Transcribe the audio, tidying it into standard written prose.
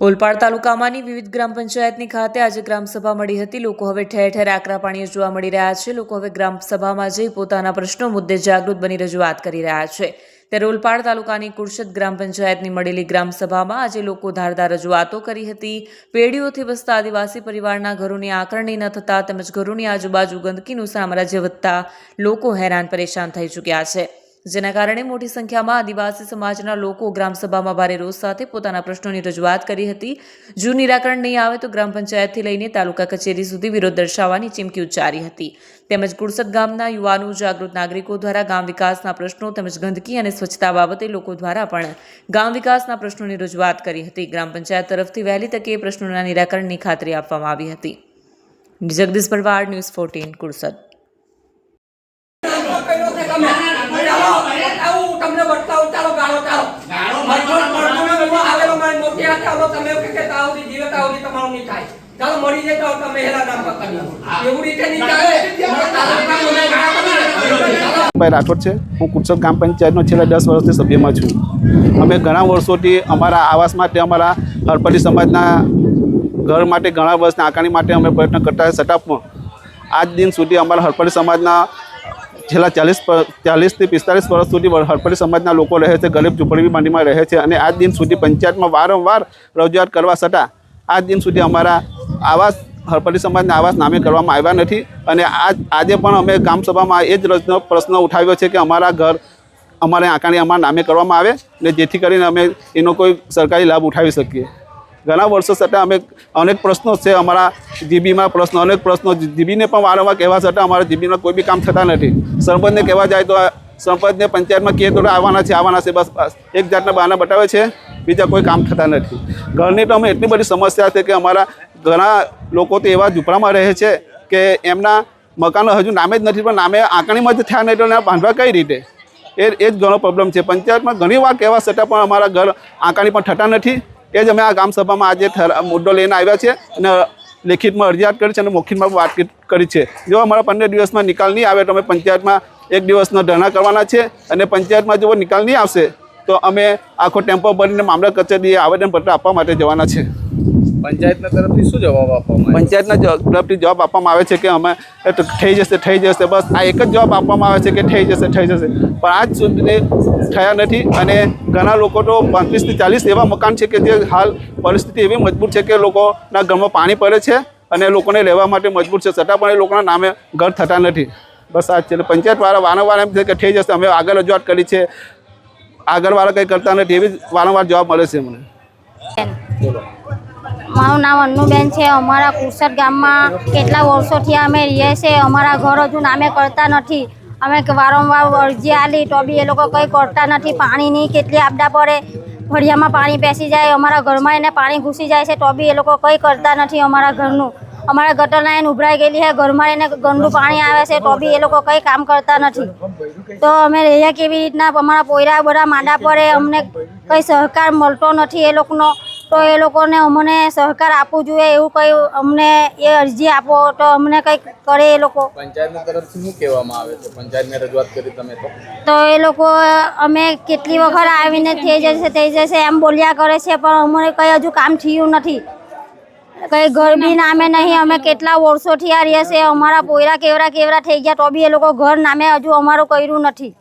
ઓલપાડ તાલુકામાંની વિવિધ ગ્રામ પંચાયતની ખાતે આજે ગ્રામસભા મળી હતી। લોકો હવે ઠેર ઠેર આકરા પાણીએ જોવા મળી રહ્યા છે। લોકો હવે ગ્રામસભામાં જઈ પોતાના પ્રશ્નો મુદ્દે જાગૃત બની રજૂઆત કરી રહ્યા છે। ત્યારે ઓલપાડ તાલુકાની કુરશદ ગ્રામ પંચાયતની મળેલી ગ્રામસભામાં આજે લોકો ધારદાર રજૂઆતો કરી હતી। પેઢીઓથી વસતા આદિવાસી પરિવારના ઘરોની આકરણી ન થતા તેમજ ઘરોની આજુબાજુ ગંદકીનું સામ્રાજ્ય વધતા લોકો હેરાન પરેશાન થઈ ચૂક્યા છે, જેના કારણે મોટી સંખ્યામાં આદિવાસી સમાજના લોકો ગ્રામસભામાં ભારે રોષ સાથે પોતાના પ્રશ્નોની રજૂઆત કરી હતી। જો નિરાકરણ નહીં આવે તો ગ્રામ પંચાયતથી લઈને તાલુકા કચેરી સુધી વિરોધ દર્શાવવાની ચીમકી ઉચ્ચારી હતી। તેમજ કુરશદ ગામના યુવાનો, જાગૃત નાગરિકો દ્વારા ગામ વિકાસના પ્રશ્નો તેમજ ગંદકી અને સ્વચ્છતા બાબતે લોકો દ્વારા પણ ગામ વિકાસના પ્રશ્નોની રજૂઆત કરી હતી। ગ્રામ પંચાયત તરફથી વહેલી તકે પ્રશ્નોના નિરાકરણની ખાતરી આપવામાં આવી હતી। જગદીશ ભરવાડ, ન્યૂઝ 14, કુરશદ। તમને બતાવું, ચાલો ગાળો તમે જીવતાવથી તમારું નહીં થાય। ચાલો મળી જાય તો તમે હેલા નામ પકડી એવું રીતે નહીં ચાલે। રાઠોડ છે, હું કુરશદ ગ્રામ પંચાયતનો છેલ્લા 10 વર્ષથી સભ્યમાં છું। અમે ઘણા વર્ષોથી અમારા આવાસ માટે, અમારા હરપડી સમાજના ઘર માટે ઘણા વર્ષના આકારણી માટે અમે પ્રયત્ન કરતા છતાં પણ આજ દિન સુધી અમારા હરપડી સમાજના છેલ્લા 40 થી 45 વર્ષ સુધી હરપડી સમાજના લોકો રહે છે, ગરીબ ઝૂંપડી મંડીમાં રહે છે અને આજ દિન સુધી પંચાયતમાં વારંવાર રજૂઆત કરવા છતાં આજ દિન સુધી અમારા આવાસ હરપડી સમાજના આવાસ નામે કરવામાં આવ્યા નથી। અને આજે પણ અમે ગ્રામસભામાં એ જ પ્રશ્ન ઉઠાવ્યો છે કે અમારા ઘર અમારે આકારણી અમારા નામે કરવામાં આવે ને જેથી કરીને અમે એનો કોઈ સરકારી લાભ ઉઠાવી શકીએ। ઘણા વર્ષો છતાં અમે અનેક પ્રશ્નો છે, અમારા જીબીમાં પ્રશ્નો, અનેક પ્રશ્નો જીબીને પણ વારંવાર કહેવા છતાં અમારા જીબીમાં કોઈ બી કામ થતા નથી। સરપંચને કહેવા જાય તો સરપંચને પંચાયતમાં કહે તો આવવાના છે, બસ એક જાતના બહાના બતાવે છે, બીજા કોઈ કામ થતા નથી। ઘરની તો અમે એટલી બધી સમસ્યા છે કે અમારા ઘણા લોકો તો એવા ઝૂંપડામાં રહે છે કે એમના મકાનો હજુ નામે જ નથી, પણ નામે આંકણીમાં જ થયા નહીં તો બાંધવા કઈ રીતે, એ જ ઘણો પ્રોબ્લેમ છે। પંચાયતમાં ઘણી વાર કહેવા છતાં પણ અમારા ઘર આંકણી પણ થતા નથી। એ જ અમે આ ગ્રામસભામાં આજે મુદ્દો લઈને આવ્યા છે અને લેખિતમાં અરજીયાત કરી છે અને મૌખિકમાં વાતચીત કરી છે। જો અમારા 15 દિવસમાં નિકાલ નહીં આવે તો અમે પંચાયતમાં 1 દિવસનો ધરણા કરવાના છે અને પંચાયતમાં જો નિકાલ નહીં આવશે તો અમે આખો ટેમ્પો ભરીને મામલતદાર કચેરીએ આવેદનપત્ર આપવા માટે જવાના છે। પંચાયતના તરફથી શું જવાબ આપવામાં આવે? પંચાયતના તરફથી જવાબ આપવામાં આવે છે કે અમે થઈ જશે, બસ આ એક જ જવાબ આપવામાં આવે છે કે થઈ જશે, પણ આજ સુધી થયા નથી। અને ઘણા લોકો તો 35 થી 40 એવા મકાન છે કે જે હાલ પરિસ્થિતિ એવી મજબૂર છે કે લોકોના ઘરમાં પાણી પડે છે અને લોકોને રહેવા માટે મજબૂર છે, છતાં પણ એ લોકોના નામે ઘર થતા નથી। બસ આ છે। પંચાયતવાળા વારંવાર એમ છે કે થઈ જશે, અમે આગળ રજૂઆત કરી છે, આગળવાળા કંઈ કરતા નથી, એવી વારંવાર જવાબ મળે છે મને। મારું નામ અન્નુબેન છે। અમારા કુરશદ ગામમાં કેટલા વર્ષોથી અમે રહીએ છીએ, અમારા ઘર હજુ નામે કરતા નથી। અમે વારંવાર અરજી આપી તો બી એ લોકો કંઈ કરતા નથી। પાણીની કેટલી આપદા પડે, ફળિયામાં પાણી બેસી જાય, અમારા ઘરમાં એને પાણી ઘૂસી જાય છે તો બી એ લોકો કંઈ કરતા નથી। અમારા ઘરનું, અમારા ગટર લાઈન ઉભરાઈ ગયેલી છે, ઘરમાં એને ગંદુ પાણી આવે છે તો બી એ લોકો કંઈ કામ કરતા નથી। તો અમે રહીએ કેવી રીતના? અમારા પોયરા બધા માંડા પડે, અમને કંઈ સહકાર મળતો નથી એ લોકોનો। તો એ લોકોને અમને સહકાર આપવું જોઈએ, એવું કંઈ અમને એ અરજી આપો તો અમને કંઈક કરે એ લોકો। પંચાયતના તરફથી શું કહેવામાં આવે છે? પંચાયતને રજૂઆત કરી તમે તો એ લોકો અમે કેટલી વખત આવીને થઈ જશે એમ બોલ્યા કરે છે, પણ અમને કંઈ હજુ કામ થયું નથી। કંઈ ઘર બી નામે નહીં। અમે કેટલા વર્ષોથી આ રહીએ છીએ, અમારા પોયરા કેવડા થઈ ગયા તો બી એ લોકો ઘર નામે હજુ અમારું કર્યું નથી।